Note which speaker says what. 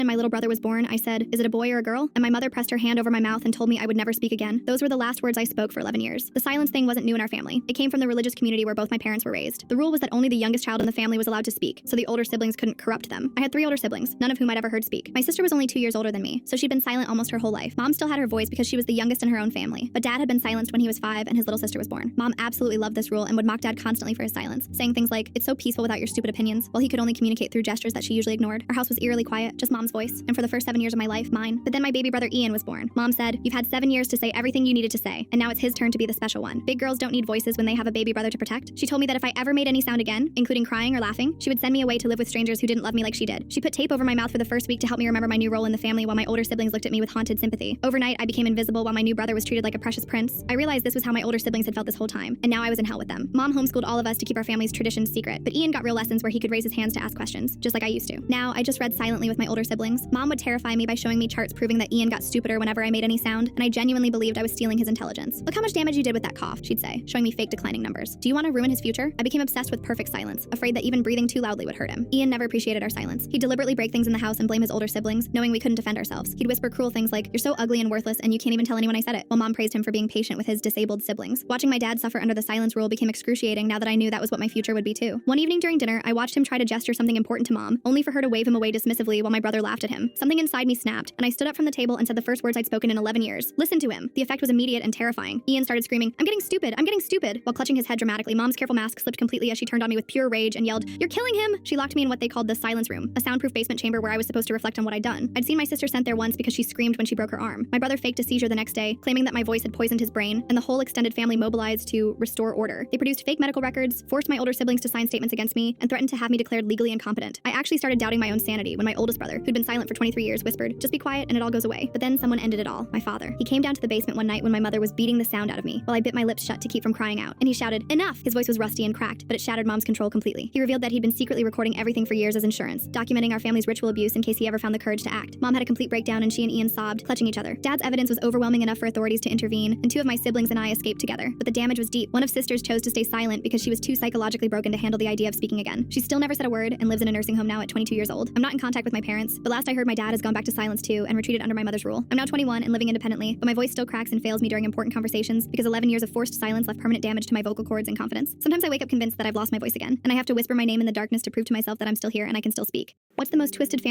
Speaker 1: and my little brother was born, I said, "Is it a boy or a girl?" And my mother pressed her hand over my mouth and told me I would never speak again. Those were the last words I spoke for 11 years. The silence thing wasn't new in our family. It came from the religious community where both my parents were raised. The rule was that only the youngest child in the family was allowed to speak, so the older siblings couldn't corrupt them. I had 3 older siblings, none of whom I'd ever heard speak. My sister was only 2 years older than me, so she'd been silent almost her whole life. Mom still had her voice because she was the youngest in her own family, but Dad had been silenced when he was 5 and his little sister was born. Mom absolutely loved this rule and would mock Dad constantly for his silence, saying things like, "It's so peaceful without your stupid opinions," while he could only communicate through gestures that she usually ignored. Our house was eerily quiet, just Mom's voice, and for the first 7 years of my life, mine. But then my baby brother Ian was born. Mom said, "You've had 7 years to say everything you needed to say, and now it's his turn to be the special one. Big girls don't need voices when they have a baby brother to protect." She told me that if I ever made any sound again, including crying or laughing, she would send me away to live with strangers who didn't love me like she did. She put tape over my mouth for the first week to help me remember my new role in the family while my older siblings looked at me with haunted sympathy. Overnight, I became invisible while my new brother was treated like a precious prince. I realized this was how my older siblings had felt this whole time, and now I was in hell with them. Mom homeschooled all of us to keep our family's traditions secret, but Ian got real lessons where he could raise his hands to ask questions, just like I used to. Now, I just read silently with my older siblings. Mom would terrify me by showing me charts proving that Ian got stupider whenever I made any sound, and I genuinely believed I was stealing his intelligence. "Look how much damage you did with that cough," she'd say, showing me fake declining numbers. "Do you want to ruin his future?" I became obsessed with perfect silence, afraid that even breathing too loudly would hurt him. Ian never appreciated our silence. He'd deliberately break things in the house and blame his older siblings, knowing we couldn't defend ourselves. He'd whisper cruel things like, "You're so ugly and worthless and you can't even tell anyone I said it," while Mom praised him for being patient with his disabled siblings. Watching my dad suffer under the silence rule became excruciating now that I knew that was what my future would be too. One evening during dinner, I watched him try to gesture something important to Mom, only for her to wave him away dismissively while my brother laughed at him. Something inside me snapped, and I stood up from the table and said the first words I'd spoken in 11 years. "Listen to him." The effect was immediate and terrifying. Ian started screaming, "I'm getting stupid, I'm getting stupid," while clutching his head dramatically. Mom's careful mask slipped completely as she turned on me with pure rage and yelled, "You're killing him!" She locked me in what they called the silence room, a soundproof basement chamber where I was supposed to reflect on what I'd done. I'd seen my sister sent there once because she screamed when she broke her arm. My brother faked a seizure the next day, claiming that my voice had poisoned his brain, and the whole extended family mobilized to restore order. They produced fake medical records, forced my older siblings to sign statements against me, and threatened to have me declared legally incompetent. I actually started doubting my own sanity when my oldest brother, who'd been silent for 23 years, whispered, "Just be quiet and it all goes away." But then someone ended it all, my father. He came down to the basement one night when my mother was beating the sound out of me, while I bit my lips shut to keep from crying out, and he shouted, "Enough!" His voice was rusty and cracked, but it shattered Mom's control completely. He revealed that he'd been secretly recording everything for years as insurance, documenting our family's ritual abuse in case he ever found the courage to act. Mom had a complete breakdown and she and Ian sobbed, clutching each other. Dad's evidence was overwhelming enough for authorities to intervene, and 2 of my siblings and I escaped together. But the damage was deep. One of sisters chose to stay silent because she was too psychologically broken to handle the idea of speaking again. She still never said a word and lives in a nursing home now at 22 years old. I'm not in contact with my parents, but last I heard my dad has gone back to silence too and retreated under my mother's rule. I'm now 21 and living independently, but my voice still cracks and fails me during important conversations because 11 years of forced silence left permanent damage to my vocal cords and confidence. Sometimes I wake up convinced that I've lost my voice again, and I have to whisper my name in the darkness to prove to myself that I'm still here and I can still speak. What's the most twisted